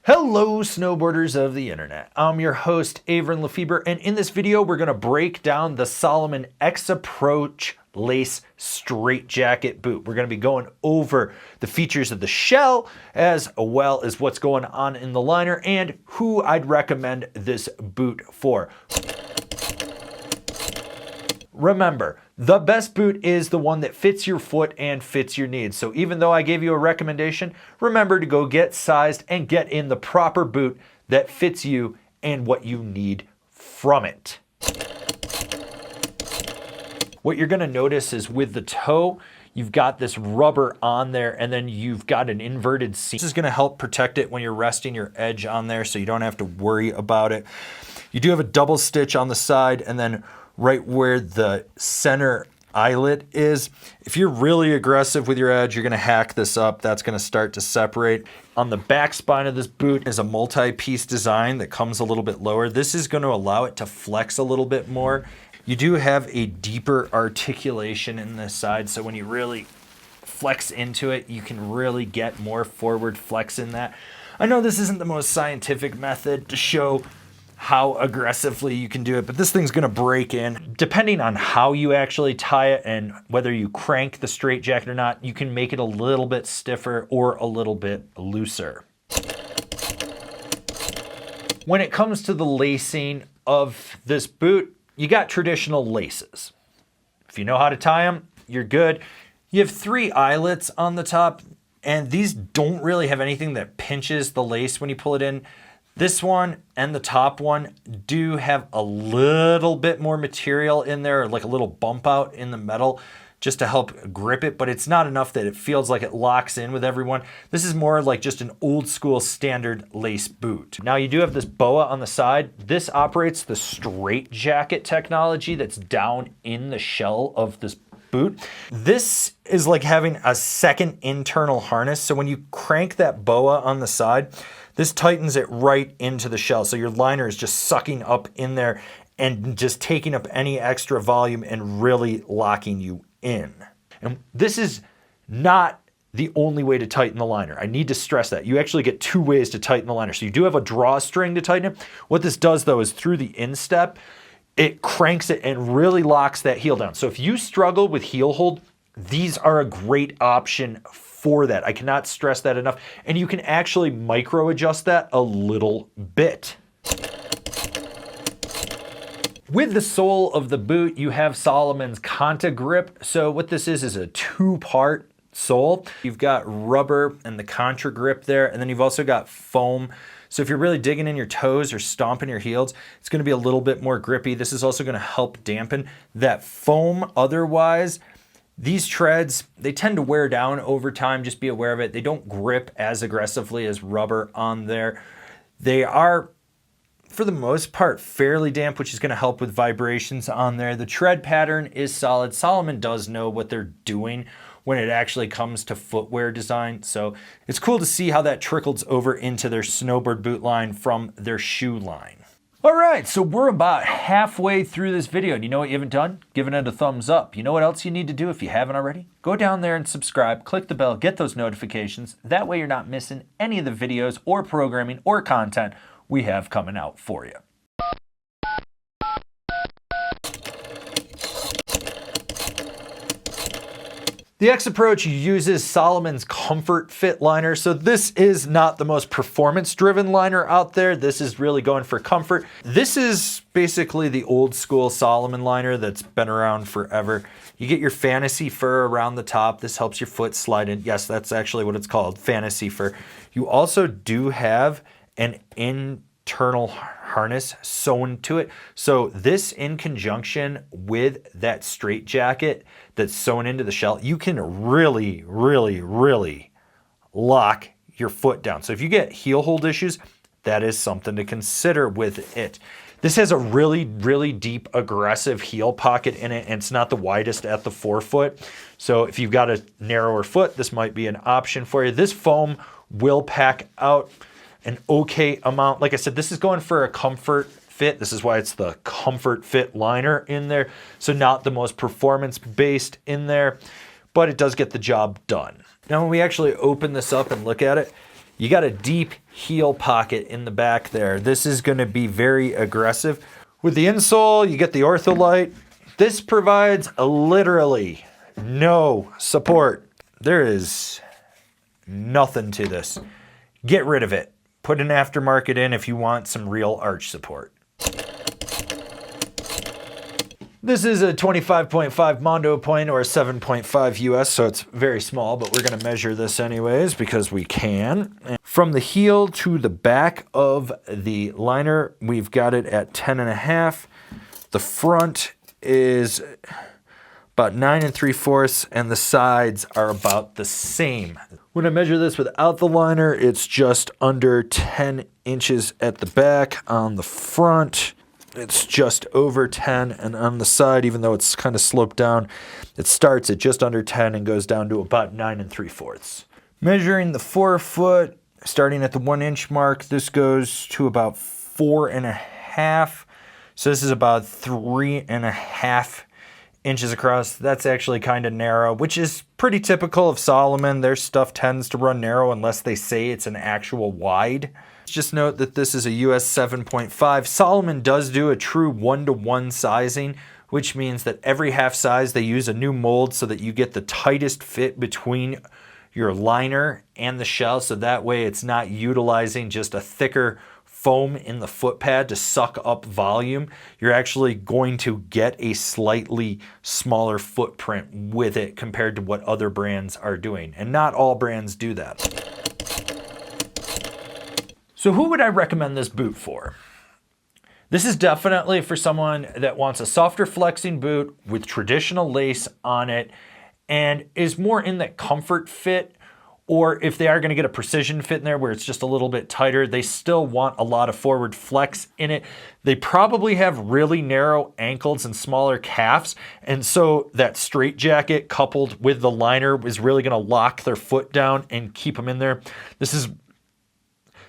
Hello, snowboarders of the internet. I'm your host, Avran LeFeber, and in this video, we're gonna break down the Salomon X Approach Lace Straight Jacket Boot. We're gonna be going over the features of the shell, as well as what's going on in the liner, and who I'd recommend this boot for. Remember, the best boot is the one that fits your foot and fits your needs. So even though I gave you a recommendation, remember to go get sized and get in the proper boot that fits you and what you need from it. What you're gonna notice is with the toe, you've got this rubber on there and then you've got an inverted seam. This is gonna help protect it when you're resting your edge on there so you don't have to worry about it. You do have a double stitch on the side and then right where the center eyelet is. If you're really aggressive with your edge, you're gonna hack this up. That's gonna start to separate. On the back spine of this boot is a multi-piece design that comes a little bit lower. This is gonna allow it to flex a little bit more. You do have a deeper articulation in this side, so when you really flex into it, you can really get more forward flex in that. I know this isn't the most scientific method to show how aggressively you can do it, but this thing's gonna break in. Depending on how you actually tie it and whether you crank the straight jacket or not, you can make it a little bit stiffer or a little bit looser. When it comes to the lacing of this boot, you got traditional laces. If you know how to tie them, you're good. You have 3 eyelets on the top, and these don't really have anything that pinches the lace when you pull it in. This one and the top one do have a little bit more material in there, like a little bump out in the metal just to help grip it, but it's not enough that it feels like it locks in with everyone. This is more like just an old school standard lace boot. Now you do have this boa on the side. This operates the straight jacket technology that's down in the shell of this boot. This is like having a second internal harness. So when you crank that boa on the side, this tightens it right into the shell. So your liner is just sucking up in there and just taking up any extra volume and really locking you in. And this is not the only way to tighten the liner. I need to stress that. You actually get 2 ways to tighten the liner. So you do have a drawstring to tighten it. What this does though is through the instep, it cranks it and really locks that heel down. So if you struggle with heel hold, these are a great option for that. I cannot stress that enough. And you can actually micro adjust that a little bit. With the sole of the boot, you have Salomon's Conta grip. So what this is a 2-part sole. You've got rubber and the contra grip there, and then you've also got foam. So if you're really digging in your toes or stomping your heels, it's gonna be a little bit more grippy. This is also gonna help dampen that foam. Otherwise, these treads, they tend to wear down over time. Just be aware of it. They don't grip as aggressively as rubber on there. They are, for the most part, fairly damp, which is gonna help with vibrations on there. The tread pattern is solid. Salomon does know what they're doing when it actually comes to footwear design. So it's cool to see how that trickles over into their snowboard boot line from their shoe line. All right, so we're about halfway through this video. And you know what you haven't done? Given it a thumbs up. You know what else you need to do if you haven't already? Go down there and subscribe, click the bell, get those notifications. That way you're not missing any of the videos or programming or content we have coming out for you. The X Approach uses Salomon's Comfort Fit liner. So this is not the most performance-driven liner out there. This is really going for comfort. This is basically the old school Salomon liner that's been around forever. You get your fantasy fur around the top. This helps your foot slide in. Yes, that's actually what it's called, fantasy fur. You also do have an internal harness sewn to it. So this, in conjunction with that straight jacket that's sewn into the shell, you can really, really, really lock your foot down. So if you get heel hold issues, that is something to consider with it. This has a really, really deep, aggressive heel pocket in it, and it's not the widest at the forefoot. So if you've got a narrower foot, this might be an option for you. This foam will pack out an okay amount. Like I said, this is going for a comfort fit. This is why it's the Comfort Fit liner in there. So not the most performance-based in there, but it does get the job done. Now when we actually open this up and look at it, You got a deep heel pocket in the back there. This is going to be very aggressive. With the insole, you get the ortholite. This provides literally no support. There is nothing to this. Get rid of it. Put an aftermarket in if you want some real arch support. This is a 25.5 Mondo point or a 7.5 US, so it's very small, but we're going to measure this anyways because we can. From the heel to the back of the liner, we've got it at 10.5. The front is about 9 3/4, and the sides are about the same. When I measure this without the liner, it's just under 10 inches at the back. On the front, it's just over 10, and on the side, even though it's kind of sloped down, it starts at just under 10 and goes down to about 9 3/4. Measuring the forefoot, starting at the 1 inch mark, this goes to about 4.5. So this is about 3.5 inches across. That's actually kind of narrow, which is pretty typical of Salomon. Their stuff tends to run narrow unless they say it's an actual wide. Just note that this is a US 7.5. Salomon does do a true 1-to-1 sizing, which means that every half size they use a new mold so that you get the tightest fit between your liner and the shell, so that way it's not utilizing just a thicker foam in the foot pad to suck up volume. You're actually going to get a slightly smaller footprint with it compared to what other brands are doing, and not all brands do that. So who would I recommend this boot for? This is definitely for someone that wants a softer flexing boot with traditional lace on it and is more in that comfort fit, or if they are going to get a precision fit in there where it's just a little bit tighter, they still want a lot of forward flex in it. They probably have really narrow ankles and smaller calves, and so that straight jacket coupled with the liner is really going to lock their foot down and keep them in there.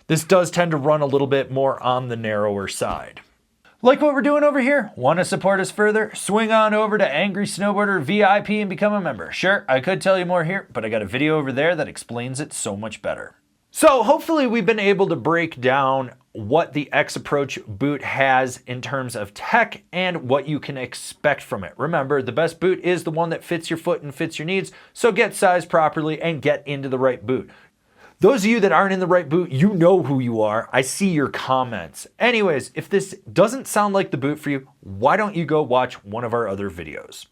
This does tend to run a little bit more on the narrower side. Like what we're doing over here? Want to support us further? Swing on over to Angry Snowboarder VIP and become a member. Sure, I could tell you more here, but I got a video over there that explains it so much better. So hopefully we've been able to break down what the X Approach boot has in terms of tech and what you can expect from it. Remember, the best boot is the one that fits your foot and fits your needs, so get sized properly and get into the right boot. Those of you that aren't in the right boot, you know who you are. I see your comments. Anyways, if this doesn't sound like the boot for you, why don't you go watch one of our other videos?